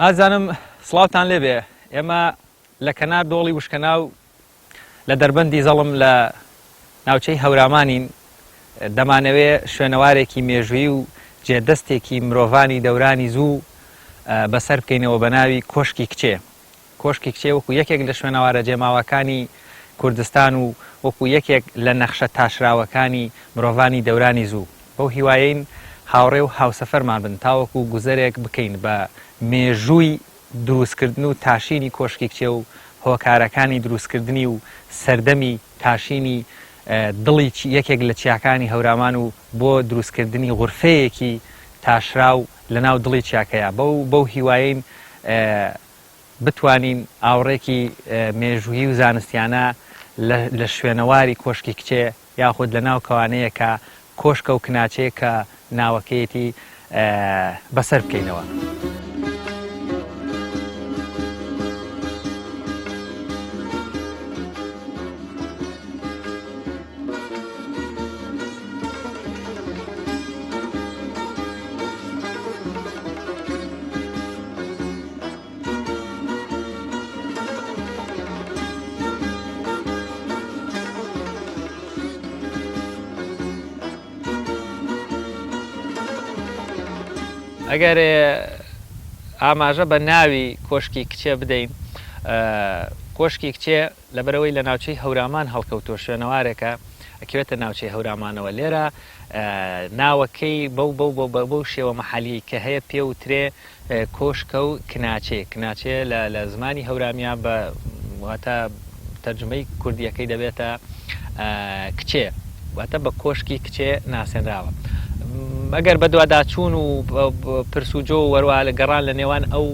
ئازانم سڵاوتان لێبێ ئێمە لە کەنار دۆڵی وشکەناو لە دەربەندی زەڵم لە ناوچەی هەورامانین دەمانەوێ شوێنەوارێکی مێژووی و جێدەستێکی مرۆڤانی دەورانی زوو بەسەر بکەینەوە بە ناوی کۆشکی کچێ. کۆشکی کچێ وەکو یەکێک لە شوێنەوارە جێماوەکانی کوردستان و وەکو یەکێک لە نەخشە تاشراوەکانی مرۆڤانی دەورانی زوو. بەو هیوایین هاوڕێ و هاوسەفەرمان بن تاوەکو گوزەرێک بکەین بە مێژووی دروستکردن و تاشینی کۆشکی کچێ و هۆکارەکانی دروستکردنی و سەردەمی تاشینی دڵی یەکێک لە چیاکانی هەورامان و بۆ دروستکردنی غورفەیەکی تاشراو لە ناو دڵی چیاکەیە. بەو هیوایین بتوانین ئاوڕێکی مێژوویی و زانستیانە لە شوێنەواری کۆشکی کچێ یاخود لە ناو کەوانەیە کە کۆشکە و کناچەیە کە ناوەکەیەتی بەسەر بکەینەوە. ئەگەر ئاماژە بە ناوی کۆشکی کچێ بدەین، کۆشکی کچێ لەبەرەوەی لە ناوچەی هەورامان هەڵکەوتۆ شوێنەوارێکە ئەکەوێتە ناوچەی هەورامانەوە. لێرە ناوەکەی بەو شێوە مەحەلی کە هەیە پێوترێ کۆشکە و کناچێ. کناچێ لە زمانی هەورامیا بە واتە تەرجمەی کوردیەکەی دەبێتە کچێ، واتە بە کۆشکی کچێ ناسێنراوە. ئەگەر بە دوواداچوون و پرسوجۆ و وەروە لە گەڕان لە نێوان ئەو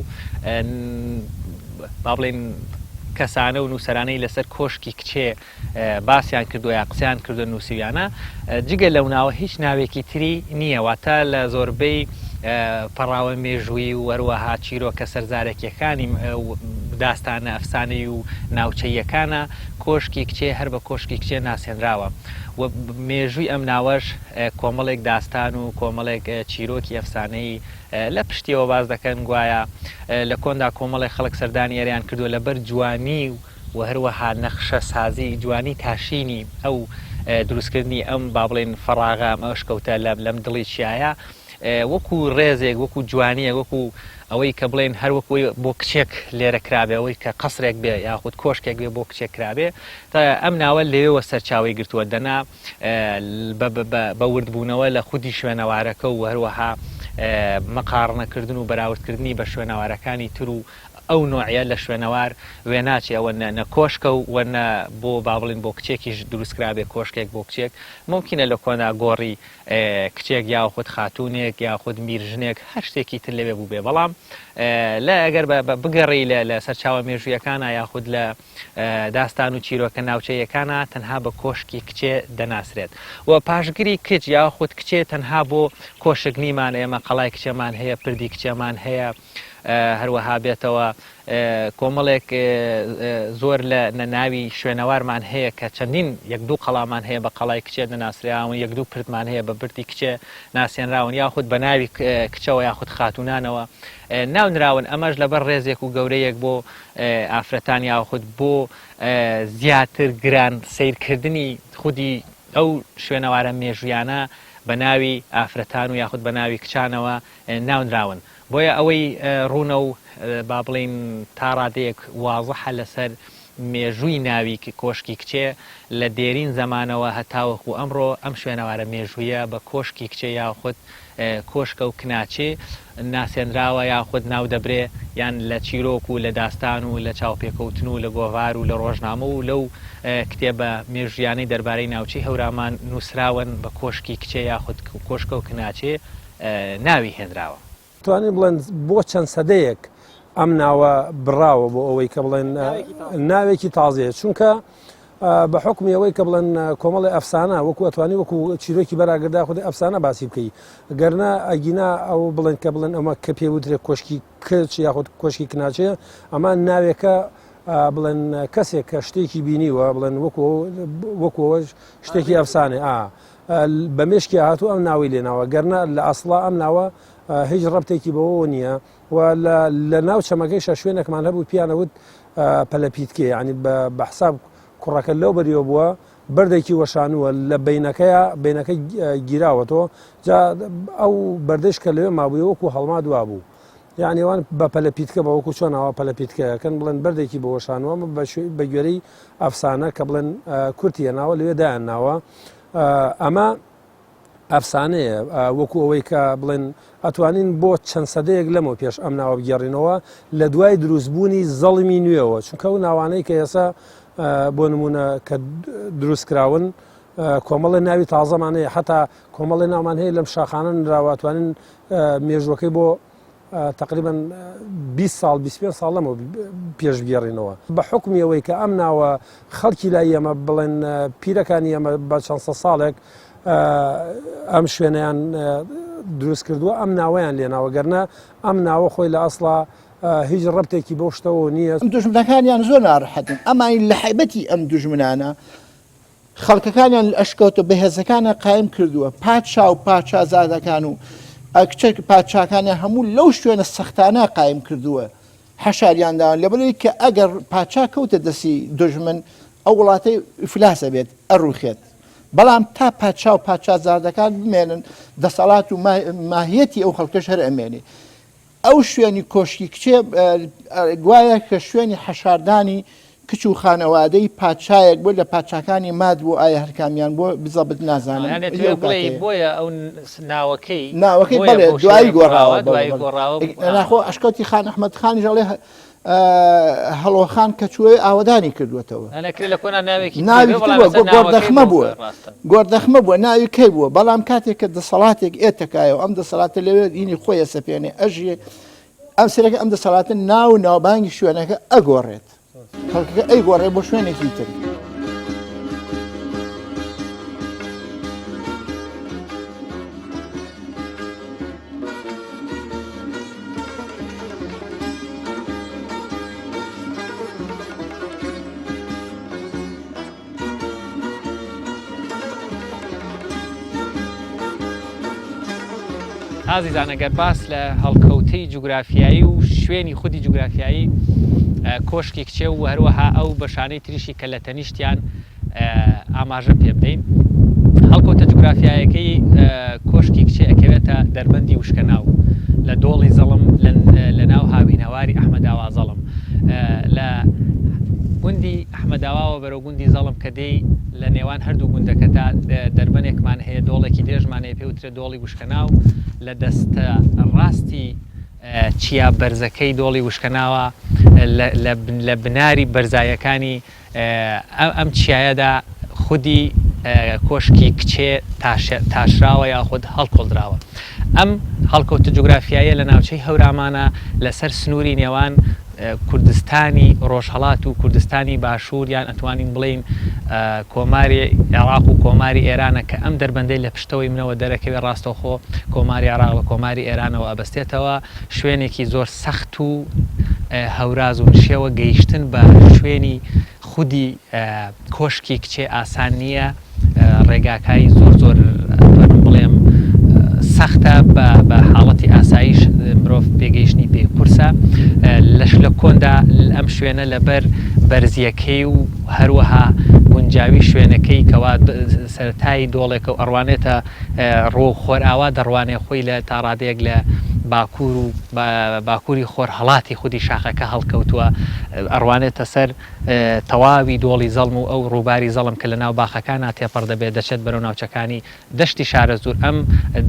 با بڵێن کەسانە و نووسەرانەی لەسەر کۆشکی کچێ باسییان کردووە یا قسەیان کردو نووسیویانە، جگە لەو ناوە هیچ ناوێکی تری نییە. واتە لە زۆربەی پەڕاوە مێژووی و وەروەها چیرۆکە سەرزارێکیەکانی داستانە ئەفسانەی و ناوچەیەکانە کۆشکی کچێ هەر بە کۆشکی کچێ ناسێنراوە. و مێژووی ئەم ناوەش کۆمەڵێک داستان و کۆمەڵێک چیرۆکی ئەفسانەی لە پشتیەوە باز دەکەن. گوایە لە کۆندا کۆمەڵی خەڵک سەردانی ئەریان کردووە لەبەر جوانی و هەروەها نەخشە سازی جوانی تاشینی ئەو دروستکردنی ئەم با بڵێن فەڕاغە ئەو شکەوتە لەم دڵی چیایە وەکو ڕێزێک وەکو جوانیە وەکو ئەوەی کە بڵێن هەروەکوی بۆ کچێک لێرە کرابێ، ئەوەی کە قەسرێک بێ یاخود کۆشکێک بێ بۆ کچێک کرابێ. تا ئەم ناوە لێوە سەرچاوی گرتووە دەنا بە وردبوونەوە لە خودی شوێنەوارەکە و هەروەها مەقارنەکردن و بەراوردکردنی بە شوێنەوارەکانی تر و ئەو نوعە لە شوێنەوار وێناچێ ئەوە نە کۆشکە و وەنە بۆ با بڵێن بۆ کچێکیش دروستکرابێ کۆشکێک بۆ کچێک. ممکنە لە کۆنا گۆڕی کچێک یاخود خاتونێک یاخود میرژنێک هەر شتێکی تر لەوێ بوو بێ. بەڵام لە ئەگەر بگەڕی لە سەرچاوە مێژوویەکانە یاخود لە داستان و چیرۆکە ناوچەیەکانە تەنها بە کۆشکی کچێ دەناسرێت. و پاشگری کچ یاخود کچێ تەنها بۆ کۆشکنیمان ئێمە قەڵای کچێمان هەیە، پردی کچێمان هەیە، هەروەها بێتەوە کۆمەڵێک زۆر لە ناوی شوێنەوارمان هەیە کە چەندین یەک دوو قەڵامان هەیە بە قەڵای کچێ ناسراون، یەک دوو پردمان هەیە بە بردی کچێ ناسێنراون یاخود بە ناوی کچەوە یاخود خاتونانەوە ناونراون. ئەمەش لەبەر ڕێزێک و گەورەیەک بۆ ئافرەتان یاخود بۆ زیاتر گران سیرکردنی خودی ئەو شوێنەوارە مێژویانە بە ناوی ئافرەتان و یاخود بە ناوی کچانەوە ناونراون. بۆیە ئەوەی ڕوونە و با بڵین تا ڕادەیەک وازەحە لەسەر مێژووی ناوی کۆشکی کچێ لە دێرین زەمانەوە هەتاوەکو ئەمڕۆ ئەم شوێنەوارە مێژوویە بە کۆشکی کچێ یاخود کۆشکە و کناچێ ناسێنراوە یاخود ناو دەبرێ، یان لە چیرۆک و لە داستان و لە چاوپێکەوتن و لە گۆڤار و لە ڕۆژنامە و لەو کتێبە مێژویانەی دەربارەی ناوچەی هەورامان نووسراون بە کۆشکی کچێ یاخود کۆشکە و کناچێ ناوی هێنراوە. توانین بڵێن بۆ چەند سەدەیەک ئەم ناوە بڕاوە بۆ ئەوەی کە بڵێن ناوێکی تازەیە، چونکە بە حکمی ئەوەی کە بڵێن کۆمەڵی ئەفسانە وەکو ئەتوانی وەکو چیرۆکی بەراگەدا خودی ئەفسانە باسی بکەی گەرنا ئەگینا ئەو بڵێن کە بڵێن ئەمە کە پێوترێت کۆشکی کچ یاخود کۆشکی کناچێ ئەمە ناوێکە بڵێن کەسێک کە شتێکی بینیوە بڵێن وەکوەوە شتێکی ئەفسانێ بە مێشکی هاتوو ئەم ناوی لێناوە گەرنا لە ئەسڵا ئەم ناوە هیچ ڕەبتێکی بەوە نییە و لە ناو چەمەکەیشە شوێنێکمان هەبوو پیانەوت پەلەپیتکێ ینی بە حساب کوڕەکە لەو بەریەوە بووە بەردێکی وەشانووە لە بینەکەی گیراوەتەوە جا ئەو بەردەش کە لەوێ مابووی وەکو هەڵما دوا بوو یعنیوان بە پەلەپیتکە بە وەکو چۆنەوە پەلەپیتکەکەن بڵێن بەردێکی بە وەشانوە بە گوێرەی ئەفسانە کە بڵێن کورتی هێناوە لەوێ دایانناوە ئەمە ئەفسانەیە وەکو ئەوەی کە بڵێن ئەتوانین بۆ چەند سەدەیەک لەمەوە پێش ئەم ناوە بگەڕینەوە لە دوای دروستبوونی زەڵمی نوێەوە چونکە ئەو ناوانەی کە ئێستا بۆ نمونە کە دروستکراون کۆمەڵی ناوی تازەمانەیە حتا کۆمەڵی ناومان هەیە لەم شاخانە نراواتوانین مێژوەکەی بۆ تقریبا 20 ساڵ 25 ساڵ لەمەوە پێش بگەڕینەوە بە حکمی ئەوەی کە ئەم ناوە خەڵکی لای ئێمە بڵێن پیرەکانی ئەمە بە چەند سە ساڵێک ئەم شوێنیان دروست کردووە ئەم ناوەیان لێناوە گەرنە ئەم ناوە خۆی لە ئەسڵا هیچ ڕەبتێکی بۆ شتەوە نییە ئەم دوژمنەکانیان زۆر ناڕەحەتن ئەمای لە حیبەتی ئەم دوژمنانە خەڵکەکانیان لە ئەشکەوتە بەهێزەکانە قایم کردووە پادشا و پادشازادەکان و ئەکچەک پادشاکانیان هەموو لەو شوێنە سەختانە قایم کردووە حەشاریانداوە لەبەرەوەی کە ئەگەر پادشا کەوتە دەستی دوژمن ئەو وڵاتەی ئیفلاسە بێت ئەڕوخێت بەڵام تا پادشا و پادشازادەکان بمێنن دەسەڵات و ماهیەتی ئەو خەڵکەش هەر ئەمێنێ ئەو شوێنی کۆشکی کچێ گوایە کە شوێنی حەشاردانی کچ و خانەوادەی پادشایەک بۆ لە پادشاکانی ماد بوو ئایا هەرکامیان بۆ بزەبت نازانن بۆیە ئەو ناوەکەی بڵێ دوایی گۆڕاوە ناخۆ ئەشکەوتی خان ئەحمەد خانی ژەڵێ هەڵۆخان کە چوێ ئاوەدانی کردوێتەوە گۆردەخمە بووە گۆردەخمە بووە ناوی کەی بووە بەڵام کاتێک کە دەسەڵاتێک ئێتەکایەوە ئەم دەسەڵاتە لەوێ دینی خۆیە سەپێنێ ئەژێ ئەم سەرەکە ئەم دەسەڵاتە ناو ناوبانگی شوێنەکە ئەگۆڕێت خەڵکەکە ئەی گۆڕێ بۆ شوێنێکی تر ئازیزان ئەگەر باس لە هەڵکەوتەی جوگرافیایی و شوێنی خودی جوگرافیایی کۆشکی کچێ و هەروەها ئەو بەشانەی تریشی کە لە تەنیشتیان ئاماژە پێ بدەین هەڵکەوتە جوگرافیایەکەی کۆشکی کچێ ئەکەوێتە دەربەندی وشکەناو لە دۆڵی زەڵم لە ناو هاوینەواری ئەحمەداوا زەڵم لە گوندی ئەحمەداواوە بەرەو گوندی زەڵم کە دەی لە نێوان هەردوو گوندەکەدا دەربەنێکمان هەیە دۆڵێکی درێژمانەیە پێوترێ دۆڵی وشکەناو لە دەستە ڕاستی چیا بەرزەکەی دۆڵی وشکەناوە لە بناری بەرزایەکانی ئەم چیایەدا خودی کۆشکی کچێ تاشراوە یاخود هەڵکۆڵدراوە ئەم هەڵکەوتە جوگرافیایە لە ناوچەی هەورامانە لەسەر سنووری نێوان کوردستانی ڕۆژهەڵات و کوردستانی باشوور یان ئەتوانین بڵین کۆماری عێراق و کۆماری ئێرانە کە ئەم دەربەندەی لە پشتەوەی منەوە دەرەکەوێ ڕاستەوخۆ کۆماری عێراق بە کۆماری ئێرانەوە ئەبەستێتەوە شوێنێکی زۆر سەخت و هەوراز و نشێوە گەیشتن بە شوێنی خودی کۆشکی کچێ ئاسان نییە ڕێگاکایی زۆر بڵێم سەختە بە حاڵەتی ئاسایش مرۆڤ پێگەیشتنی پێ قورسە لەش لە کۆندا ئەم شوێنە لەبەر بەرزیەکەی و هەروەها گونجاوی شوێنەکەی کەوا سەرەتایی دۆڵێکە و ئەڕوانێتە ڕۆ خۆرئاوا دەڕوانێ خۆی لە تا ڕادەیەک لە باکوور و باکووری خۆر هەڵاتی خودی شاخەکە هەڵکەوتووە ئەڕوانێتە سەر تەواوی دۆڵی زەڵم و ئەو ڕووباری زەڵم کە لە ناو باخەکان تێپەڕ دەبێت دەچێت بەرەو ناوچەکانی دەشتی شارە زۆر ئەم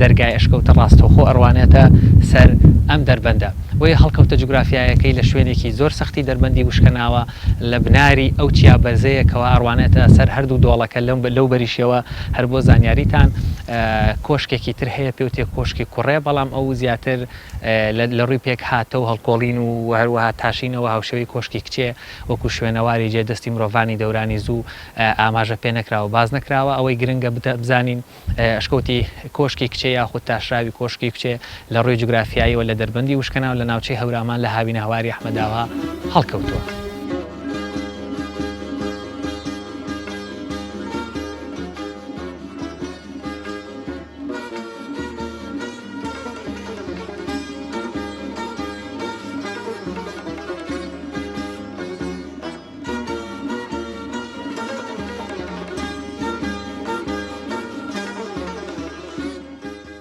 دەرگای ئەشکەوتە ڕاستەوخۆ ئەڕوانێتە سەر ئەم دەربەندە بۆیە هەڵکەوتە جوگرافیایەکەی لە شوێنێکی زۆر سەختی دەربەندی وشکەناوە لە بناری ئەو چیا بەرزەیەکەوە ئەڕوانێتە سەر هەردوو دۆڵەکە لەو بەریشەوە هەر بۆ زانیاریتان کۆشکێکی تر هەیە پێوتێ کۆشکی کوڕێ بەڵام ئەو زیاتر لە ڕووی پێک هاتە و هەڵکۆڵین و هەروەها تاشینەوە هاوشەوەی کۆشکی کچێ وەکو شوێنەواری جێدەستی مرۆڤانی دەورانی زوو ئاماژە پێ نەکراوە باز نەکراوە ئەوەی گرنگە بزانین ئەشکەوتی کۆشکی کچێ یاخود تاشراوی کۆشکی کچێ لە ڕووی جوگرافیاییەوە لە دەربەندی وشکەناو لە ناوچەی هەورامان لە هاوینەهەواری ئەحمەداوا هەڵکەوتووە.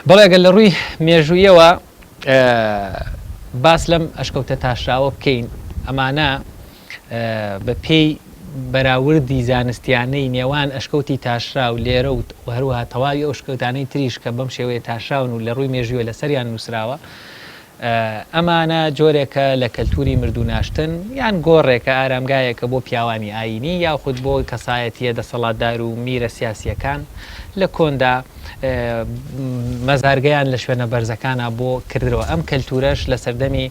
بەڵێ ئەگەر لە ڕووی مێژوویەوە باس لەم ئەشکەوتە تاشراوە بکەین ئەمانە بە پێی بەراوردی زانستیانەی نێوان ئەشکەوتی تاشرا و لێرە و هەروەها تەواوی ئەو شکەوتانەی تریش کە بەم شێوەیە تاشراون و لە ڕووی مێژووە لەسەریان نووسراوە ئەمانە جۆرێکە لە کەلتوری مردوو ناشتن یان گۆڕێکە ئارامگایەکە بۆ پیاوانی ئاینی یاخود بۆ کەسایەتیە دەسەڵاتدار و میرە سیاسیەکان لە کۆندا مەزارگەیان لە شوێنە بەرزەکانە بۆ کردەوە ئەم کەلتورەش لە سەردەمی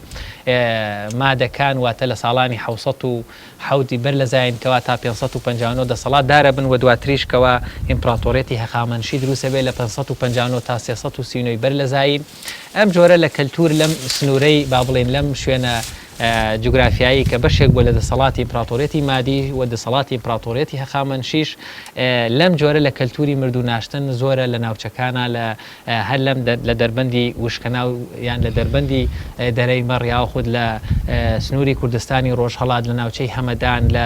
مادەکان واتە لە ساڵانی 1970 بەر لە زایینکەوە تا 550 دەسەڵات دارە بن و دواتریشکەوە ئیمپراتۆرێتی هەخامەنشی دروستە بێ لە 550 تا 330 بەر لە زاین ئەم جۆرە لە کەلتور لەم سنوورەی با بڵێن لەم شوێنە جوگرافیایی کە بەشێک بۆ لە دەسەڵاتی ئیمپراتۆرێتی مادی و دەسەڵاتی ئیمپراتۆرێتی هەخامەنشیش لەم جۆرە لە کەلتوری مردوو ناشتن زۆرە لە ناوچەکانە هەر لەم لە دەربەندی وشکەنا یان لە دەربەندی دەرەی مەڕیا خود لە سنووری کوردستانی ڕۆژهەڵات لە ناوچەی هەمەدان لە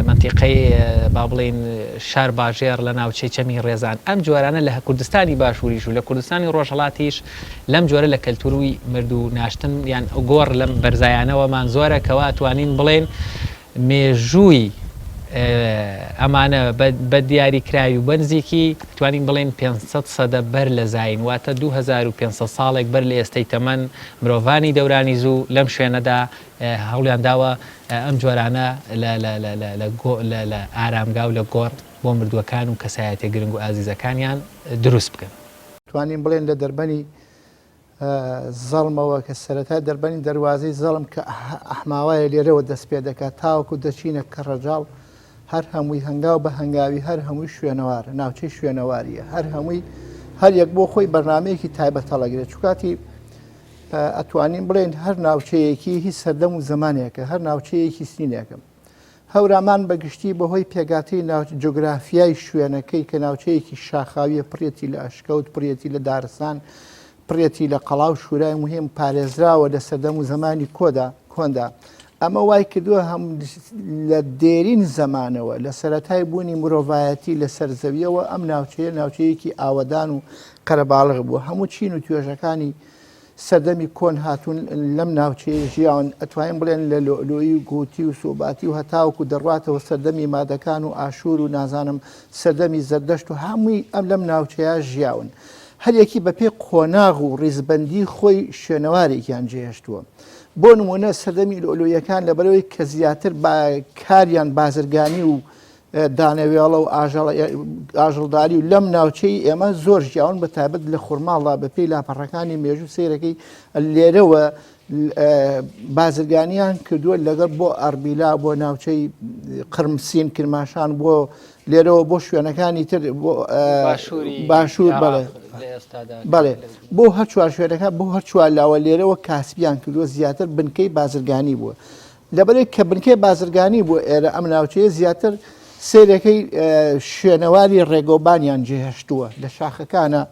منتیقەی با بڵێن شار باژێر لە ناوچەی چەمی ڕێزان ئەم جۆرانە لە کوردستانی باشووریش و لە کوردستانی ڕۆژهەڵاتیش لەم جۆرە لە کەلتوروی مردوو ناشتن یان گۆڕ لەم بەرزایانەوەمان زۆرە کەوا توانین بڵێن مێژووی ئەمانە بە دیاریکراوی و بەنزێکی توانین بڵێن 500 سەدە بەر لە زاین واتە 2500 ساڵێک بەر لە ئێستەی تەمەن مرۆڤانی دەورانی زوو لەم شوێنەدا هەوڵیان داوە ئەم جۆرانە لە ئارامگا و لە گۆڕ بۆ مردووەکان و کەسایەتە گرنگ و ئازیزەکانیان دروست بکەن. توانین بڵێن لە دەربەنی زەڵمەوە کە سەرەتا دەربەنی دەواازەی زەڵم کە ئەحماوایە لێرەوە دەست پێ دەکات تاوەکو دەچینە کەڕەجاڵ هەر هەمووی هەنگاو بە هەنگاوی هەر هەمووی شوێنەوارە ناوچەی شوێنەواریە هەر هەمووی هەر یەک بۆ خۆی بەرنمەیەکی تایبەت هەڵەگرێت چکاتی ئەتوانین بڵێن هەر ناوچەیەکی هیچ سەردەم و زمانێکە هەر ناوچەیەکی سنینێکم هەورامان بەگشتی بەهۆی پێگاتی جۆگرافیای شوێنەکەی کە ناوچەیەکی شاخاویە پڕێتی لە ئەشکەوت پڕێتی لە دارستان پڕێتی لە قەڵاو شوورای مهم پارێزراوە لە سەردەم و زمانی کۆندا ئەمە وای کردووە هەم لە دێرین زمانەوە لە سەرەتای بوونی مرۆڤایەتی لە سەرزەویەوە ئەم ناوچەیە ناوچەیەکی ئاوەدان و قەرەباڵغ بووە هەموو چین و توێژەکانی سەردەمی کۆن هاتوون لەم ناوچەیە ژیاون ئەتوانین بڵێن لە لۆلۆیی و گوتی و سوباتی و هەتاوکو دەڕاتەوە سەردەمی مادەکان و ئاشور و نازانم سەردەمی زەردەشت و هەمووی ئەم لەم ناوچەیە ژیاون هەرێکی بەپێ قۆناغ و ڕیزبەندی خۆی شوێنەوارێکیان جێهێشتووە بۆ نمونە سەردەمی لۆلۆیەکان لەبەرەوەی کە زیاتر کاریان بازرگانی و دانەوێڵە و ئاژەڵداری و لەم ناوچەی ئێمە زۆر ژیاون بە تایبەت لە خورماڵدا بەپێی لاپەڕەکانی مێژوو سیرەکەی لێرەوە بازرگانیان کردووە لەگەڵ بۆ ئەربیلا بۆ ناوچەی قرمسین کرماشان بۆ لێرەوە بۆ شوێنەکانی تر باشوور بەڵێ بۆ هەر چوار شوێنەکە بۆ هەر چوار لاوە لێرەوە کاسبیان کردووە زیاتر بنکەی بازرگانی بووە لەبەرێک کە بنکەی بازرگانی بوو ئێرە ئەم ناوچەیە زیاتر سیرەکەی شوێنەواری ڕێگۆبانیان جێهێشتووە لە شاخەکانە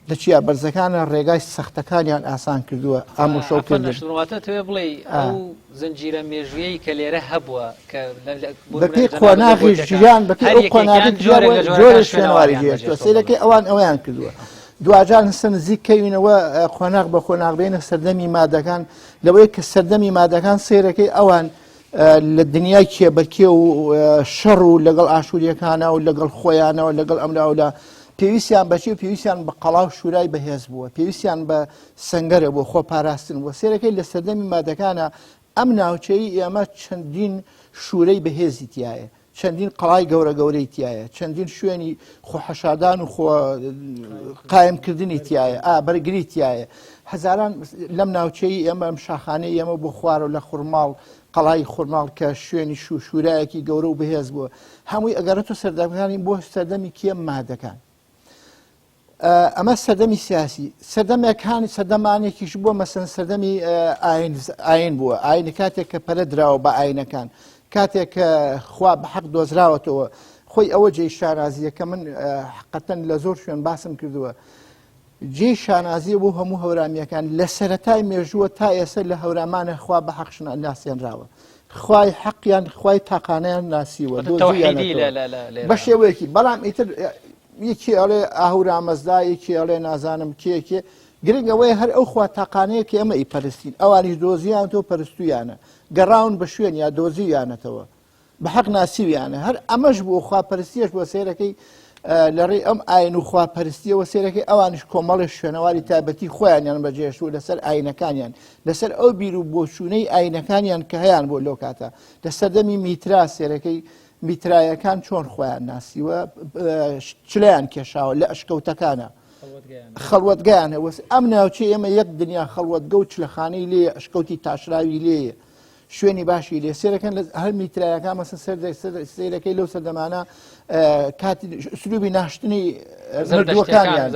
لە چیا بەرزەکانە ڕێگای سەختەکانیان ئاسان کردووە ئامۆشەوتێ بڵێ ئەو زنجیرە مێژویەی کە لێرە هەبووە کە بەپێی قۆناغی ژیان بەپێی قۆناغی جۆرە شوێنەواری جێهێشتووە سیرەکەی ئەویان کردووە دوجار هەستە نزیک کەوینەوە قۆناغ بە قۆناغبێنە سەردەمی مادەکان لەوەی کە سەردەمی مادەکان سیرەکەی ئەوان لە دنیای کێبەرکێ و شەڕ و لەگەڵ ئاشووریەکانە و لەگەڵ خۆیانەوە لەگەڵ ئەمراولا پێویستیان بەچی و پێویستیان بە قەڵاو شوورای بەهێز بووە پێویستیان بە سنگەرە بۆ خۆ پاراستن بووە سێرەکەی لە سەردەمی مادەکانە ئەم ناوچەی ئێمە چەندین شوورەی بەهێزی تایە چەندین قەڵای گەورە گەورەی تایە چەندین شوێنی خۆحەشادان و خۆ قایمکردنی تایە بەرگری تایە هەزاران لەم ناوچەی ئێمە ئەم شاخانەی ئێمە بۆ خوار و لە خورماڵ قەڵای خورماڵ کە شوێنی شوورایەکی گەورە و بەهێز بووە هەمووی ئەگەرێتە سەردەمەکانی بۆ سەردەمی کێم مادەکان ئەمە سەردەمی سیاسی سەردەمێکانی سەردەمانێکیش بووە مەسەن سەردەمی ئاین بووە ئاینی کاتێک کە پەرە دراوە بە ئاینەکان کاتێک کە خوا بە حەق دۆزراوەتەوە خۆی ئەوە جێی شانازیە کە من حقەتەن لە زۆر شوێن باسم کردووە جێی شانازیە بۆ هەموو هەورامیەکان لە سەرەتای مێژووە تا ئێستا لە هەورامانە خوا بە حەق ناسیێنراوە خوای حەقیان خوای تاقانەیان ناسیوە بە شێوەیەکی بەڵام ئیتر یەکی ئەڵێ ئاهورامەزدا یەکی ئەڵێ نازانم کێکێ گرنگەوەی هەر ئەو خوا تاقانەیە کە ئەمە ئیپەرستین ئەوانیش دۆزیان تۆ پەرستویانە گەڕاون بە شوێن یا دۆزیویانەتەوە بە حەق ناسیویانە هەر ئەمەش بۆ خواپەرستیەش بۆ سێرەکەی لەڕێی ئەم ئاین و خواپەرستیەوە سێرەکەی ئەوانش کۆمەڵی شوێنەواری تایبەتی خۆیانیان بەجێشتوو لەسەر ئاینەکانیان لەسەر ئەو بیر و بۆچوونەی ئاینەکانیان کە هەیان بۆ لەو کاتە لە سەردەمی میترا سێرەکەی میترایەکان چۆن خۆیان ناسیوە چلیان کێشاوە لە ئەشکەوتەکانە خەڵوەتگەیانە ئەم ناوچێ ئێمە یەک دنیا خەڵوەتگە و چلەخانەی لێ ئەشکەوتی تاشراوی لێیە شوێنی باشی لێ سێرەکەن لە هەر میترایەکان مەسە سێرەکەی لەو سەردەمانە کاتی سلوبی ناشتنی مردووەکانیان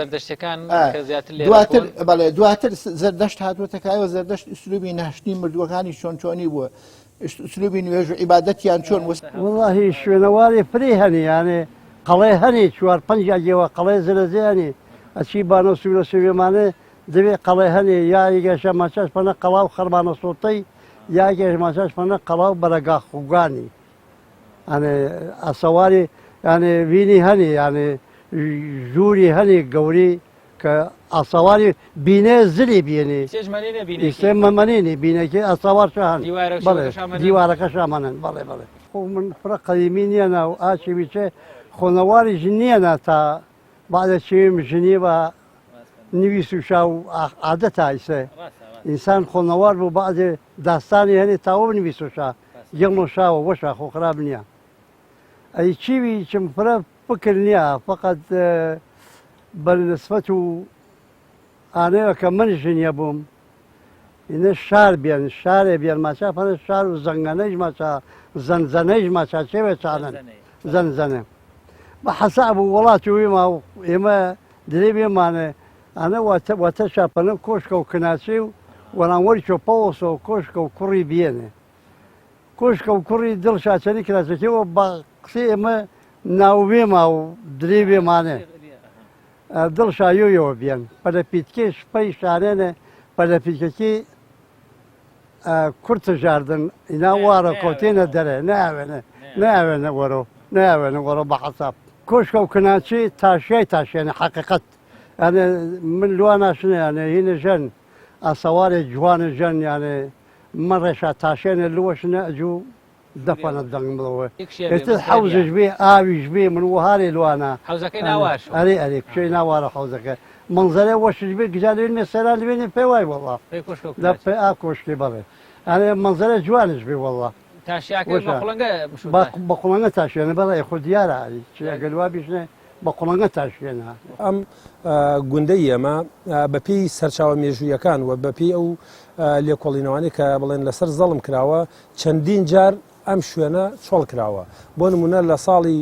دواتر بەڵێ دواتر زەردەشت هاتووەتەکایەوە زەردەشت سلوبی ناشتنی مردووەکانی چۆنی بووە سلوبی نوێژ و عیبادەتیان چۆن واللهی شوێنەواری فری هەنی یانێ قەڵێ هەنی چوار پنج جێوە قەڵێ زلەزیانی ئەچی بانە سوورە سوێمانە دەبێت قەڵێ هەنێ یا یگەشە ماچاش پەنە قەڵاو خەربانە سۆتەی یا گەش ماچاش پەنە قەڵاو بەرەگا خوگانی ئەنێ ئەسەواری یانێ وینی هەنی یانێ ژووری هەنی گەوری کە ئاسەواری بینێ زلی بینێ مەمەنینی بینەکە ئەسەوارشە هەن دیوارەکە شامانن بەڵێ بڵێ من فرە قەیمی نییە ناو ئاچی بیچێ خۆنەواری ژنیەنە تا بعدە چیم ژنی بە نویس و شاو عادەتە ئیسێ ئینسان خۆنەوار بوو بعدێ داستانی هەنێ تاوە بنویسوشا یەڵ و شاوە وەشە خۆ خراب نییە ئەی چیوی چم فرە فکر نییە فقط بەنسبەت و ئانەیە کە من ژنیە بووم ئینە شار بێن شارێ بێن ماچا پەنە شار و زەنگەنەیش ماچا زەنزەنەیش ماچا چێوێ چانن زەنزەنێ بە حەساب و وڵاتی ویما و ئێمە درێ بێمانێ ئەنە واتە شاپەنە کۆشکە و کناچی و وەرانوەری چۆپەوەسەوە کۆشکە و کوڕی بێنێ کۆشکە و کوڕی دڵ شاچەنی کراسەکەەوە بە قسەی ئێمە ناوبێما و درێ بێمانێ دڵ شایۆیەوە بێن پەلەپیتکێش پەی شارێنێ پەلەپیتەکی کورتە ژاردن ئینا وارە کۆتێنە دەرێ ناوێنە وەرە ناوێنە وەرە بە حەساب کۆشکە و کناچی تاشای تاشێنە حەقیقەت ئەنێ من لوا ناشنێ یانێ هینە ژەن ئاسەوارێ جوانە ژەن یانێ من ڕێشا تاشێنە لوەشنە ئەجوو دەپەنە دەنگم بڵەوە ئێتر حەوزش بێ ئاویش بێ من وهارێ لوانە ئەرێ ئەرێ کوچەی ناوارە حەوزەکە منزەرێ وەشش بێ گجالێنێ سەران لێنێ پێ وای وەڵا لە پێ ئا کۆشکی بڵێ ئەرێ منزەرە جوانش بێ وەڵا بە قوڵەنگە تاشێنە بەڵێ خۆ دیارە ئەگەلوا بیشنێ بە قوڵەنگە تاشێنە ئەم گوندەی ئێمە بەپێی سەرچاوە مێژوویەکان و بەپێی ئەو لێکۆڵینەوانی کە بڵێن لەسەر زەڵم کراوە چەندین جار ئەم شوێنە چۆڵ کراوە بۆ نمونە لە ساڵی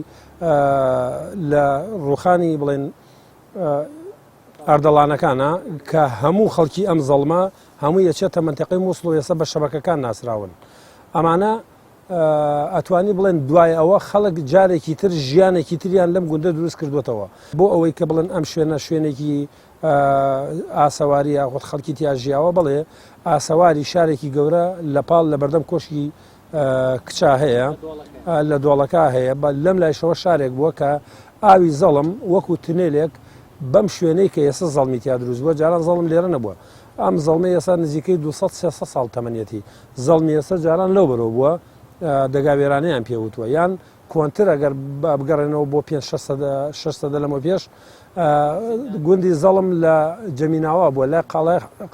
لە ڕوخانی بڵێن ئاردەڵانەکانە کە هەموو خەڵکی ئەم زەڵمە هەموو یەچێتە منتەقەی مووسڵ و ئێستا بە شەبەکەکان ناسراون ئەمانە ئەتوانی بڵێن دوای ئەوە خەڵک جارێکی تر ژیانێکی تریان لەم گوندە دروست کردوێتەوە بۆ ئەوەی کە بڵێن ئەم شوێنە شوێنێکی ئاسەواری یاخۆت خەڵکی تیا ژیاوە بڵێ ئاسەواری شارێکی گەورە لە پاڵ لە بەردەم کۆشکی کچا هەیە لە دۆڵەکە هەیە لەم لایشەوە شارێک بووە کە ئاوی زەڵم وەکو تونێلێک بەم شوێنەی کە ئێستا زەڵمی تیا دروست بووە جاران زەڵم لێرە نەبووە ئەم زەڵمی ئێستا نزیکەی 200 ساڵ تەمەنیەتی زەڵمی ئێستا جاران لەو بەرەوە بووە دەگاوێرانەیان پێوتووە یان کۆنتر ئەگەر بگەڕێنەوە بۆ 5-6 لەمە پێش گوندی زەڵم لە جەمیناوە بووە لە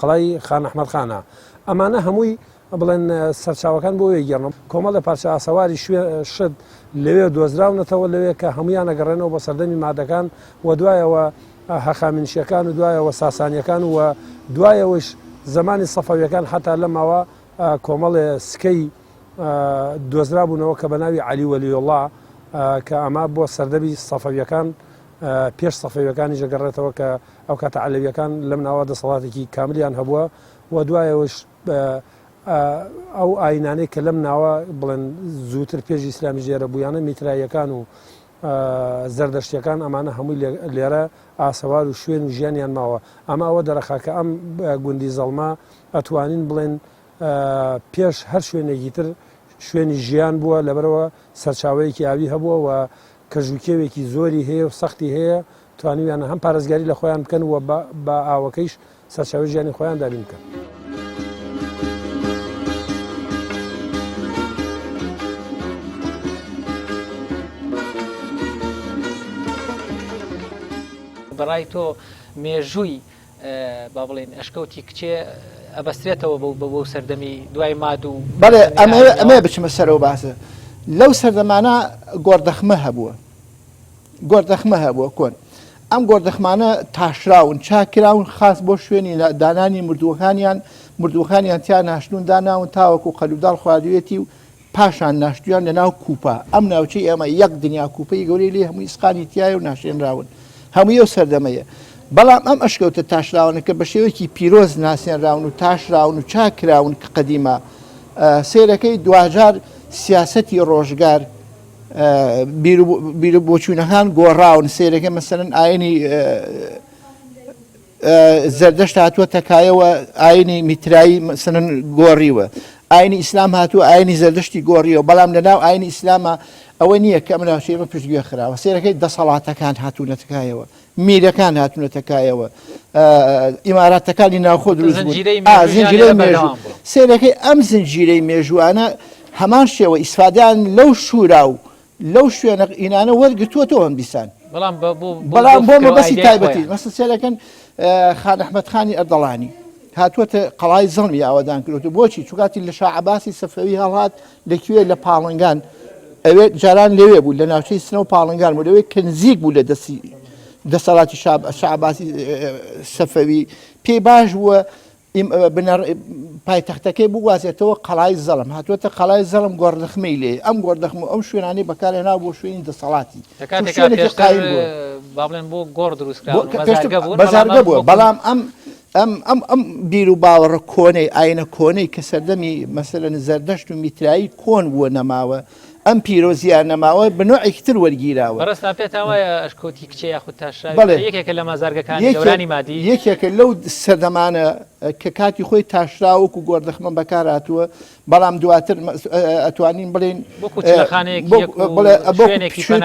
قەڵای خان ئەحمەد خانە ئەمانە هەمووی بڵێن سەرچاوەکان بۆ وێگەڕنەوە کۆمەڵە پارچە ئاسەواری شت لەوێ دۆزراونەتەوە لەوێ کە هەمویان ئەگەڕێنەوە بە سەردەمی مادەکان و دوایەوە هەخامنشیەکان و دوایەوە ساسانیەکان و دوایەوەش زمانی سەفەویەکان حتا لەماوە کۆمەڵێ سکەی دۆزرا بوونەوە کە بە ناوی عەلی وەلیوڵڵا کە ئەما بۆ سەردەمی سەفەویەکان پێش سەفەویەکانی ژەگەڕێتەوە کە ئەو کاتە عەلەویەکان لەم ناوە دەسەڵاتێکی کاملیان هەبووە و دوایەوەش ئەو ئاینانەی کە لەم ناوە بڵێن زووتر پێشی ئیسلامی ژێرە بوویانە میتراییەکان و زەردەشتیەکان ئەمانە هەمووی لێرە ئاسەوار و شوێن و ژیانیان ماوە ئەمە ئەوە دەرەخاکە ئەم گوندی زەڵما ئەتوانین بڵێن پێش هەر شوێنێکی تر شوێنی ژیان بووە لەبەرەوە سەرچاوەیەکی ئاوی هەبووە و کەژوکێوێکی زۆری هەیە و سەختی هەیە توانیویانە هەم پارێزگاری لە خۆیان بکەن و بە ئاوەکەیش سەرچاوی ژیانی خۆیان دابین بکەن. بەڕای تۆ مێژووی با بڵێن ئەشکەوتی کچێ ئەبەسترێتەوە بۆ سەردەمی دوای ماد و بەڵێ ئەمێ بچمە سەرەوە باسە لەو سەردەمانە گۆردەخمە هەبووە گۆردەخمە هەبووە کۆن ئەم گۆردەخمانە تاشراون چاکراون خاص بۆ شوێنی دانانی مردوەکانیان تیا ناشتون داناون تاوەکو قەلووداڵ خواردوێتی و پاشان ناشتویان لە ناو کوپە ئەم ناوچەی ئێمە یەک دنیا کوپەی گەورەی لێ هەمووی ئسقانی تایە و ناشێنراون هەمووی ئەو سەردەمەیە بەڵام ئەم ئەشکەوتە تاشراونە کە بە شێوەیەکی پیرۆز ناسێنراون و تاشراون و چاکراون کە قەدیمە سیرەکەی دوجار سیاسەتی ڕۆژگار بیر بۆچوونەکان گۆڕاون سیرەکە مەسەرەن ئاینی زەردەشت هاتووە تەکایەوە ئاینی میترایی مەسەرەن گۆڕیوە ئاینی ئیسلام هاتووە ئاینی زەردەشتی گۆڕیەوە بەڵام لەناو ئاینی ئیسلامە ئەوە نییە کە مناوشێمە پشتگوێ خراوە سیرەکەی دەسەڵاتەکان هاتوونە تکایەوە میرەکان هاتوونە تکایەوە ئیماراتەکانی ناوخۆ دروست زنجیرەی مێژوو سیرەکەی ئەم زنجیرەی مێژوانە هەمان شێوە ئیسفادیان لەو شوورا و لەو شوێنە ئینانە وەرگتووەتەوە ئەم دیسان بەڵام بۆ مەبەستی تایبەتی مەسە سێرەکەن خان ئەحمەدخانی ئەردەڵانی هاتووەتە قەڵای زەڵمی ئاوادان کردوتە بۆچی چوکاتی لە شاع عەباسی سەفەوی هەڵهات لەکوێ لە پاڵنگان ئەوێ جاران لەوێ بوو لە ناوچەی سنە و پاڵنگان بوو لەوێ کە نزیک بوو لە دەسەڵاتی شاع عەباسی سەفەوی پێی باش بووە پایتەختەکەی بوازێتەوە قەڵای زەڵم هاتووەتە قەڵای زەڵم گۆردەخمەی لێ ئەم گۆردەخم ئەم شوێنانی بەکارهێنا بۆ شوێنی دەسەڵاتی بۆ گۆڕ دروست بەزارگە بووە بەڵام ئەم بیر و باوەڕە کۆنەی ئاینە کۆنەی کە سەردەمی مەسەلەن زەردەشت و میترایی کۆن بووە نەماوە ئەم پیرۆزیان نەماوە بنۆعێکتر وەرگیراوە ڕستا پێتەوە ئەشکۆتی کچێ یاخود تاشرا یەکێکە لە مازارگەکانی گەورانی مادی یەکێکە لەو سەردەمانە کە کاتی خۆی تاشراوەکو گۆردەخمە بەکار هاتووە بەڵام دواتر ئەتوانین بڵێن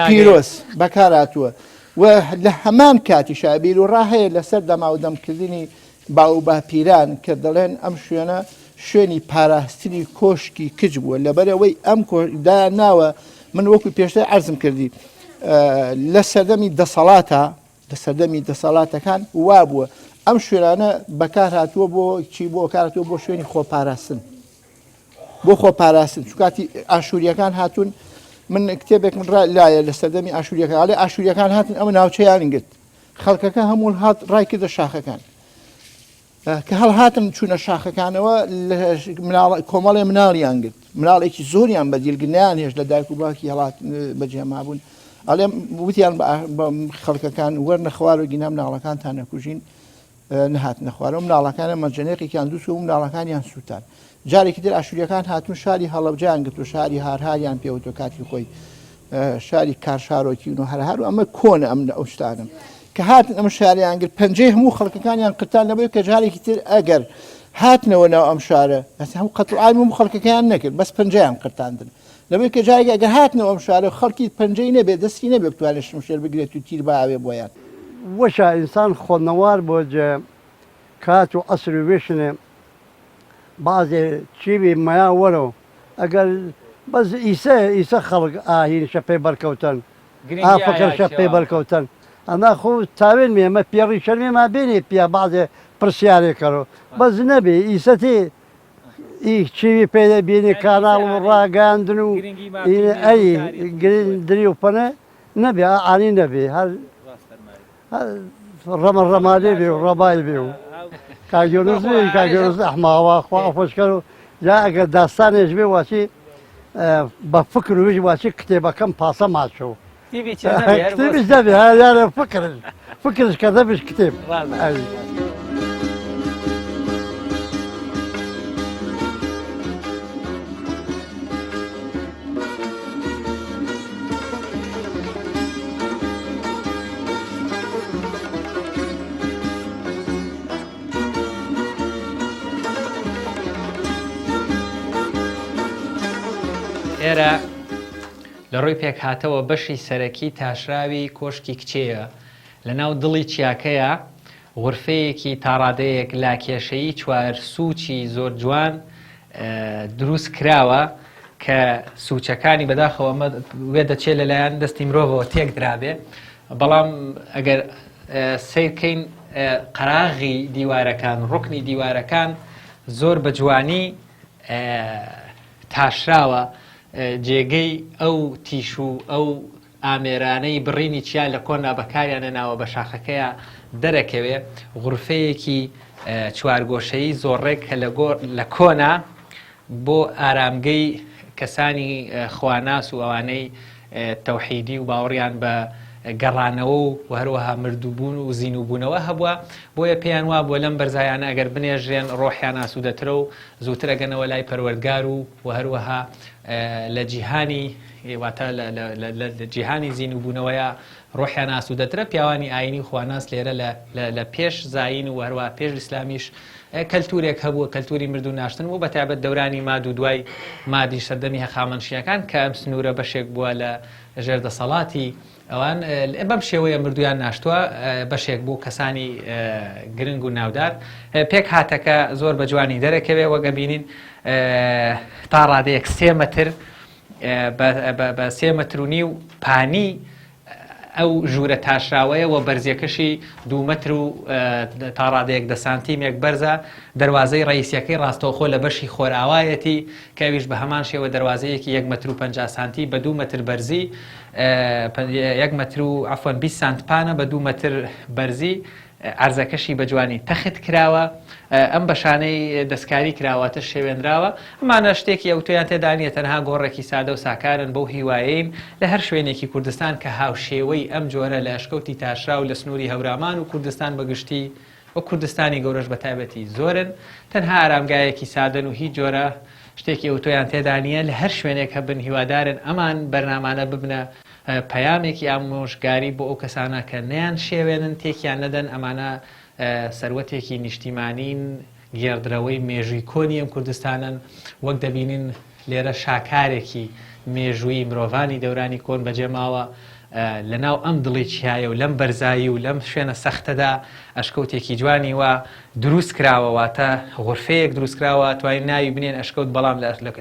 پیرۆز بەکار هاتووە و لە هەمان کاتی شابیر و ڕاهەیە لەسەر دەما و دەمکردنی باو باپیران کە دەڵێن ئەم شوێنە شوێنی پاراستنی کۆشکی کچ بووە لەبەرەوەی ئەم کۆدا ناوە من وەکو پێشتر عەرزم کردی لە سەردەمی دەسەڵاتەکان وا بووە ئەم شوێنانە بەکار هاتووە بۆ چی بۆ کاراتوە بۆ شوێنی خۆپاراستن بۆ خۆپاراستن چکاتی ئاشووریەکان هاتوون من کتێبێک من لایە لە سەردەمی ئاشووریەکان ئەڵێ ئاشووریەکان هاتن ئەمە ناوچەیان گرت خەڵکەکە هەموو هات ڕای کردە شاخەکان کە هەڵهاتن چوونە شاخەکانەوە کۆمەڵێ مناڵیان گرت مناڵێکی زۆریان بەدیلگرنیان هێش لە دایک و باوکی هەڵات بەجێمابوون ئەڵێم وتیان بە خەڵکەکان وەرنە خوار و گینا مناڵەکانتان نەکوژین نەهات نەخوارە و مناڵەکانە مەجەنێقێکیان دووس و مناڵەکانیان سووتان جارێکی تر ئاشووریەکان هاتون شاری هەڵەبجیان گرت و شاری هارهاریان پێوتۆ کاتی خۆی شاری کارشارۆکی و هەرهار و ئەمە کۆنە ئەم ئەو شتانم کە هاتن ئەمە شاریان گرت پەنجەی هەموو خەڵکەکانیان قرتان لەبێت کە جارێکی تر ئەگەر هاتنەوە ناو ئەم شارە هەموو قەتڵعایم و خەڵکەکەیان نەکرد بەس پەنجەیان قرتاندن لەبێت کە جارێک ئەگەر هاتنەوە ئەم شارە خەڵکی پەنجەی نەبێت دەستی نەبێت بتوانێت شمشێر بگرێت و تیر باوێ بۆیان وەشە ئینسان خۆنەوار بۆ جێ کات و ئەسر و وێشنێ بازێ چیوی مەیا وەرەوە ئەگەر بەس ئیسە خەڵک ئاهینشە پێی بەرکەوتن ئافەکەشە پێی بەرکەوتن ئەنا خۆ تاوێن مێمە پێڕی شەرمێ ما بێنێ پیا بازێ پرسیارێکەڕەوە بەس نەبێ ئیسەتی چیوی پێدە بینی کاناڵ و ڕاگەاندن و ئەی گرندری و پەنە نەبێ ئانی نەبێ هەر ڕەمە ڕەمادێ بێ و ڕەبای بێ و کاگەۆز ئەحماوە خوا ئەفۆشکەر و جا ئەگەر داستانێش بێ واچی بە فکر و ویژ واچی کتێبەکەم پاسە ماچەوە کتێبش دەبێ یارە فکرش کە دەبش کتێب ئێرە لە ڕووی پێک هاتەوە بەشی سەرەکی تاشراوی کۆشکی کچەیە لە ناو دڵی چیاکەیە غورفەیەکی تاڕادەیەک لا کێشەیی چوار سووچی زۆر جوان دروست کراوە کە سوچەکانی بەداخەوە وێ دەچێت لەلایەن دەستی مرۆڤەوە تێک درابێ بەڵام ئەگەر سیرکەین قەراغی دیوارەکان ڕوکنی دیوارەکان زۆر بە جوانی تاشراوە جێگەی ئەو تیش و ئەو ئامێرانەی بڕینی چیا لە کۆنا بەکاریانە ناوە بە شاخەکەیە دەرەکەوێ غورفەیەکی چوارگۆشەیی زۆڕێک کە لە کۆنا بۆ ئارامگەی کەسانی خواناس و ئەوانەی تەوحیدی و باوەڕیان بە گەڕانەوە و هەروەها مردووبوون و زیینوبوونەوە هەبووە بۆیە پێیان وا بۆ لەم بەرزایانە ئەگەر بنێژێن ڕۆحیان ئاسوودەترە و زووتر ئەگەنەوە لای پەروەردگار و هەروەها لە جیهانی واتە لە جیهانی زیینوبوونەوەیە ڕۆحیان ئاسوودەترە پیاوانی ئاینی خواناس لێرە لە پێش زاین و هەروە پێش ئیسلامیش کەلتورێک هەبووە کەلتوری مردوو ناشتن و بەتابەت دەورانی ماد و دوای مادی سەردەمی هەخامەنشیەکان کە ئەم سنوورە بەشێک بووە لە ژێردەسەڵاتی ئەوان بەم شێوەیە مردویان ناشتووە بەشێک بوو کەسانی گرنگ و ناودار پێک هاتەکە زۆر بە جوانی دەرەکەوێ وەگە بینین تا ڕادەیەک 3 مەتر بە 3 مەتر و نیو پانی ئەو ژوورە تاشراوەیە و بەرزیەکەشی 2 مەتر و تا ڕادەیەک 10 سانتیمێک بەرزە دەواازەی ڕئیسیەکەی ڕاستەوخۆ لە بەشی خۆرئاوایەتی کەویش بە هەمان شێوە دەواازەیەکی 1 مەتر و 50 سانتی بە 2 مەتر بەرزی 1 مەتر و عفوان 20 سانت پانە بە 2 مەتر بەرزی عرزەکەشی بە جوانی تەخت کراوە ئەم بەشانەی دەستکاری کراوەتە شێوێنراوە ئەمانە شتێکی ئەوتۆیان تێدانیە تەنها گۆڕێکی سادە و ساکارن بەو هیوایین لە هەر شوێنێکی کوردستان کە هاوشێوەی ئەم جۆرە لە ئەشکەوتی تاشرا و لە سنووری هەورامان و کوردستان بەگشتی و کوردستانی گەورەش بە تایبەتی زۆرن تەنها ئارامگایەکی سادن و هیچ جۆرە شتێکی ئەوتۆیان تێدانیە لە هەر شوێنێک هەبن هیوادارن ئەمان بەرنامانە ببنە پەیامێکی ئامۆژگاری بۆ ئەو کەسانە کە نەیان شێوێنن تێکیان نەدەن ئەمانە سەروەتێکی نیشتیمانین گێڕدرەوەی مێژووی کۆنی ئەم کوردستانن وەک دەبینین لێرە شاکارێکی مێژووی مرۆڤانی دەورانی کۆن بەجێماوە لەناو ئەم دڵی چیایە و لەم بەرزایی و لەم شوێنە سەختەدا ئەشکەوتێکی جوانی وە دروست کراوەواتە غورفەیەک دروست کراوە توانین ناوی بنێن ئەشکەوت بەڵام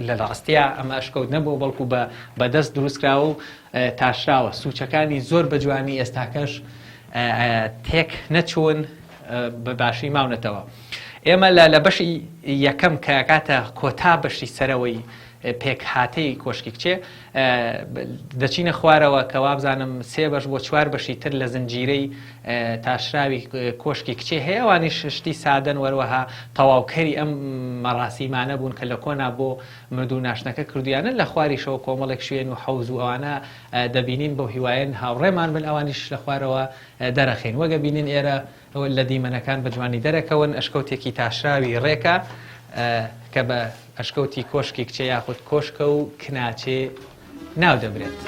لە ڕاستیە ئەمە ئەشکەوت نەبوو بەڵکو بەدەست دروست کراوە و تاشراوە سوچەکانی زۆر بە جوانی ئێستاکەش تێک نەچوون بە باشی ماونەتەوە ئێمە لە بەشی یەکەم کە کاتە کۆتا بەشی سەرەوەی پێک هاتەی کۆشکی کچێ دەچینە خوارەوە کە وابزانم 3 بەش بۆ 4 بەشی تر لە زنجیرەی تاشراوی کۆشکی کچێ هەیە ئەوانیش شتی سادەن وەروەها تەواوکەری ئەم مەڕاستیمانە بوون کە لە کۆنا بۆ مردوو ناشتنەکە کردویانن لە خواریشەوە کۆمەڵێک شوێن و حەوز و ئەوانە دەبینین بۆ هیوایەن هاوڕێمان بن ئەوانیش لە خوارەوە دەرەخین وەگە بینین ئێرە لە دیمەنەکان بە جوانی دەرەکەون ئەشکەوتێکی تاشراوی ڕێکە کە بە ئەشکەوتی کۆشکی کچێ یاخود کۆشکە و کناچێ ناو دەبرێت.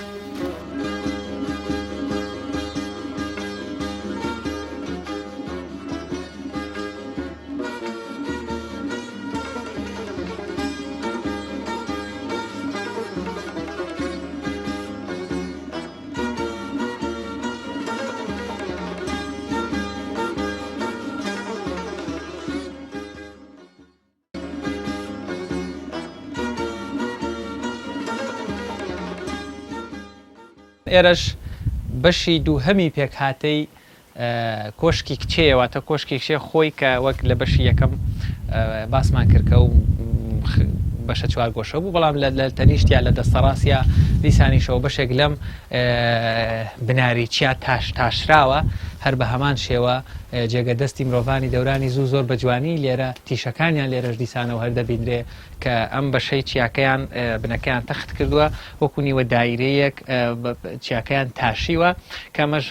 ئێرەش بەشی دووهەمی پێک هاتەی کۆشکی کچێواتە کۆشکی کچێ خۆی کە وەک لە بەشی یەکەم باسمان کردکە و بەشە چوار گۆشە بوو بەڵام لە تەنیشتیا لە دەستەڕاستیا دیسانیشەوە بەشێک لەم بناریچیا تاشراوە هەر بە هەمان شێوە جێگە دەستی مرۆڤانی دەورانی زوو زۆر بە جوانی لێرە تیشەکانیان لێرەش دیسانەوە هەر دەبیندرێ کە ئەم بەشەی چیاکەیان بنەکەیان تەخت کردووە وەکو نیوە دایرەیەک چیاکەیان تاشیوە کەمەش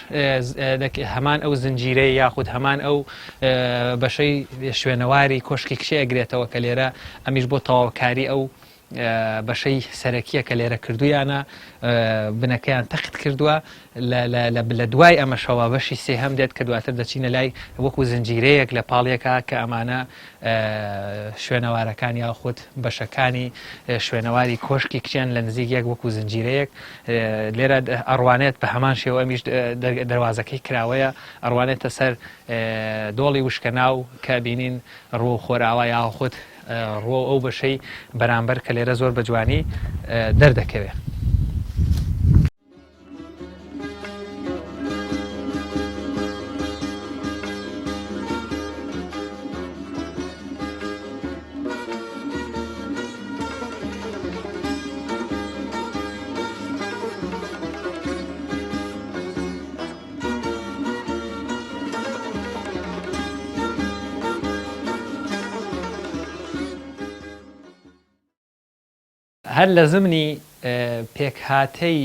هەمان ئەو زنجیرەی یاخود هەمان ئەو بەشەی شوێنەواری کۆشکی کچێ ئەگرێتەوە کە لێرە ئەمیش بۆ تەواوکاری ئەو بەشەی سەرەکیە کە لێرە کردویانە بنەکەیان تەخت کردووە لە دوای ئەمەشەوە بەشی سێهەم دێت کە دواتر دەچینە لای وەکو زنجیرەیەک لە پاڵیەکە کە ئەمانە شوێنەوارەکان یاخود بەشەکانی شوێنەواری کۆشکی کچیان لە نزیکێک وەکو زنجیرەیەک لێرە ئەڕوانێت بە هەمان شێوە ئەمیش دەواازەکەی کراوەیە ئەڕوانێتە سەر دۆڵی وشکە ناو کە بینین ڕوو خۆراوە یاخود ڕۆ ئەو بەشەی بەرامبەر کە لێرە زۆر بە جوانی دەردەکەوێت. هەر لە زمنی پێکهاتەی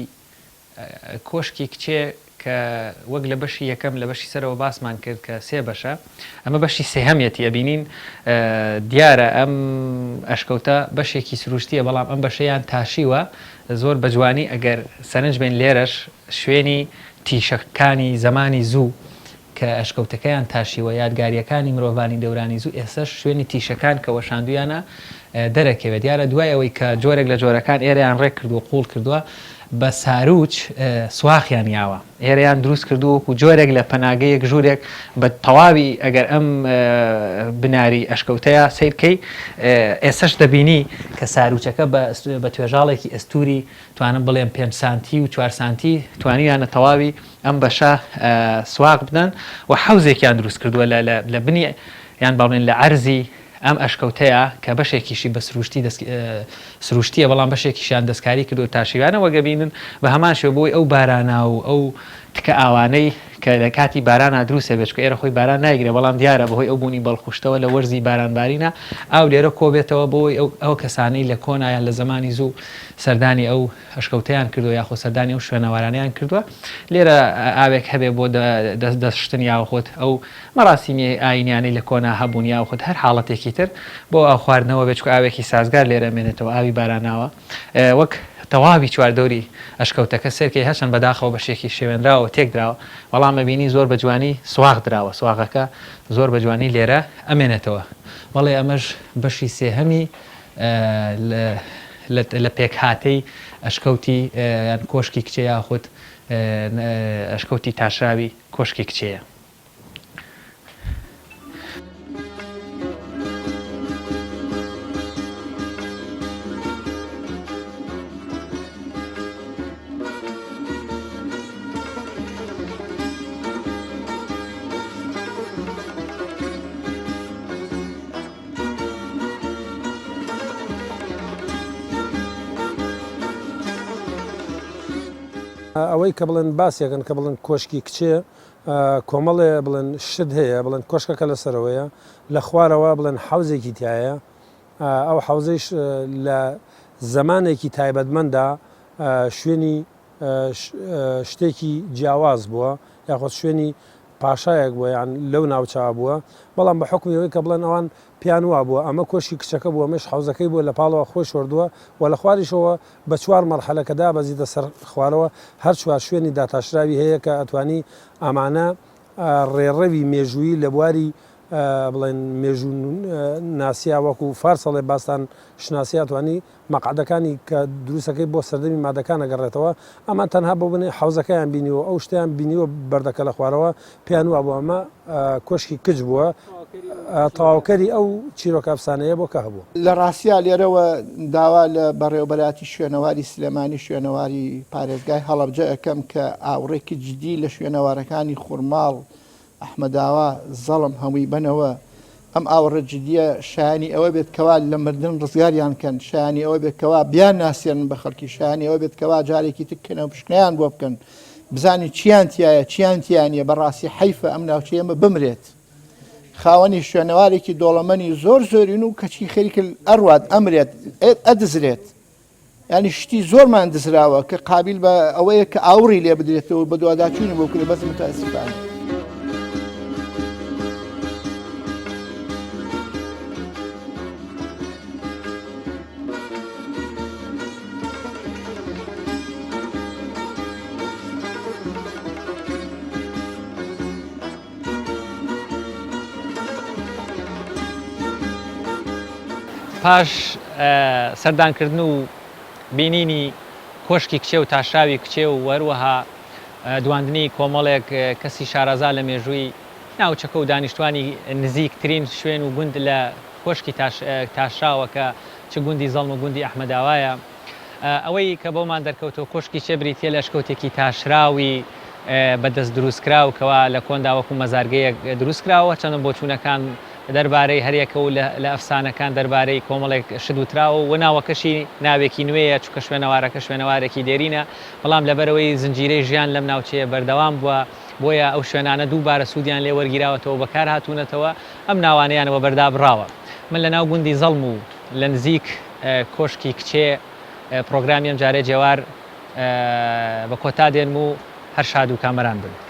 کۆشکی کچێ کە وەک لە بەشی یەکەم لە بەشی سەرەوە باسمان کرد کە سێ بەشە ئەمە بەشی سێهەمیەتی ئەبینین دیارە ئەم ئەشکەوتە بەشێکی سروشتیە بەڵام ئەم بەشەیان تاشیوە زۆر بە جوانی ئەگەر سەرنج بین لێرەش شوێنی تیشەکانی زمانی زوو کە ئەشکەوتەکەیان تاشیوە یادگاریەکانی مرۆڤانی دەورانی زوو ئێسش شوێنی تیشەکان کە وەشاندویانە دەرەکەوێت دیارە دوای ئەوەی کە جۆرێک لە جۆرەکان ئێرەیان ڕێک کردو قوڵ کردووە بە ساروچ سواخیان یاوە ئێرەیان دروست کردووەکو جۆرێک لە پەناگەیەک ژوورێک بە تەواوی ئەگەر ئەم بناری ئەشکەوتەیە سیرکەی ئێسش دەبینی کە ساروچەکە بە توێژاڵێکی ئەستوری توانم بڵێم 5 سانتی و 4 سانتی توانیانە تەواوی ئەم بەشە سواق بدەن و حەوزێکیان دروست کردووە لە بنی یان باڵێن لە عەرزی ئەم ئەشکەوتەیە کە بەشێکیشی بە سروشتیە بەڵام بەشێکیشیان دەستکاری کردو تاشیوانە وەگەبینن بە هەمان شێوە بۆی ئەو بارانە و ئەو تکە ئاوانەی کە لە کاتی بارانە دروستێ بێچکە ئێرە خۆی باران ناگرێت بەڵام دیارە بەهۆی ئەو بوونی بەڵخوشتەوە لە وەرزی بارانبارینە ئاو لێرە کۆبێتەوە بۆی ئەو کەسانەی لە کۆنایان لە زمانی زوو سەردانی ئەو ئەشکەوتەیان کردو یاخۆ سەردانی ئەو شوێنەوارانیان کردووە لێرە ئاوێک هەبێ بۆ دەستشتن یاخۆت ئەو مەراسیمی ئاینیانەی لە کۆنا هەبوون یاخۆت هەر حاڵەتێکی تر بۆ ئاو خواردنەوە بێچکە ئاوێکی سازگار لێرە مێنێتەوە ئاوی باراناوە وەک تەواوی چواردەوری ئەشکەوتەکە سەرکەی هەشن بەداخەوە بەشێکی شێوێنراوە تێکدراوە بەڵام ئەبینی زۆر بە جوانی سواغ دراوە سواغەکە زۆر بە جوانی لێرە ئەمێنێتەوە وەڵێ ئەمەش بەشی سێهەمی لە پێکهاتەی ئەشکەوتی یان کۆشکی کچێ یاخود ئەشکەوتی تاشراوی کۆشکی کچەیە. ئەوەی کە بڵێن باسیەکەن کە بڵێن کۆشکی کچێ کۆمەڵێ بڵێن شت هەیە بڵێن کۆشکەکە لەسەرەوەیە لە خوارەوە بڵێن حەوزێکی تایە ئەو حەوزەیش لە زمانێکی تایبەتمەندا شوێنی شتێکی جیاواز بووە یاخۆت شوێنی پاشایەک بووە یان لەو ناوچاو بووە بەڵام بە حکمیەوەی کە بڵێن ئەوان پیانوا بووە ئەمە کۆشی کچەکە بووە مش حوزەکەی بووە لە پاڵەوە خۆی شۆردووە و لە خواریشەوە بە 4 مەرحەلەکەدا بەزیدە سەر خوارەوە هەر 4 شوێنی داتاشراوی هەیە کە ئەتوانی ئەمانە ڕێڕەوی مێژووی لە بواری بڵێن مێژوو ناسیا وەکو فارسەڵێ باستان شناسیات توانی مەقعدەکانی کە دروستەکەی بۆ سەردەمی مادەکان ئەگەڕێتەوە ئەمان تەنها بۆ بنێ حوزەکەیان بینیوە ئەو شتیان بینیوە بەردەکە لە خوارەوە پیانوا بووە ئەمە کۆشکی کچ بووە تەواوکەری ئەو چیرۆکە ئەفسانەیە بۆ کە هەبوو لە ڕاستیا لێرەوە داوا لە بەڕێوەبەراتی شوێنەواری سلێمانی شوێنەواری پارێزگای هەڵەبجە ئەەکەم کە ئاوڕێکی جدی لە شوێنەوارەکانی خوورماڵ ئەحمەداوا زەڵم هەمووی بنەوە ئەم ئاوڕە جدیە شایانی ئەوە بێت کەوا لە مردن ڕزگاریان کەن شایانی ئەوە بێت کەوا بیان ناسیێن بە خەڵکی شایانی ئەوە بێت کەوا جارێکی تکەنەوە پشکنیان بۆ بکەن بزانی چیان تایە چیان تیانە بەڕاستی حیفە ئەم ناوچەی ئەمە بمرێت خاوەنی شوێنەوارێکی دۆڵەمەنی زۆر زۆرین و کەچی خەریکە ئەڕوات ئەمرێت ئەدزرێت ینی شتی زۆرمان دزراوە کە قابل بە ئەوەیە کە ئاوڕی لێ بدرێتەوە بە دوواداچوونی بۆ کرێ بەزم تاسیفانە. پاش سەردانکردن و بینینی کۆشکی کچێ و تاشراوی کچێ و وەروەها دواندنی کۆمەڵێک کەسی شارەزا لە مێژووی ناوچەکە و دانیشتوانی نزیکترین شوێن و گوند لە کۆشکی تاشراوەکە چ گوندی زەڵم و گوندی ئەحمەداوایە ئەوەی کە بۆمان دەرکەوتەوە کۆشکی چێ بریتە لە شکەوتێکی تاشراوی بەدەست دروستکراوکەوە لە کۆندا وەکو مەزارگەیەک دروستکراوە چەندە بۆچوونەکان دەربارەی هەریەکە و لە ئەفسانەکان دەربارەی کۆمەڵێک شدوتراوە و ناوەکەشی ناوێکی نوێیە چکە شوێنەوارەکە شوێنەوارێکی دێرینە بەڵام لەبەرەوەی زنجیرەی ژیان لەم ناوچەیە بەردەوام بووە بۆیە ئەو شوێنانە دووبارە سوودیان لێ وەرگیراوەتەوە بەکار هاتوونەتەوە ئەم ناوانەیانەوە بەردا بڕاوە من لە ناو گوندی زەڵم و لە نزیک کۆشکی کچێ پرۆگرامی ئەم جارێ جێوار بە کۆتا دێنم و هەر شاد و کامەران بن.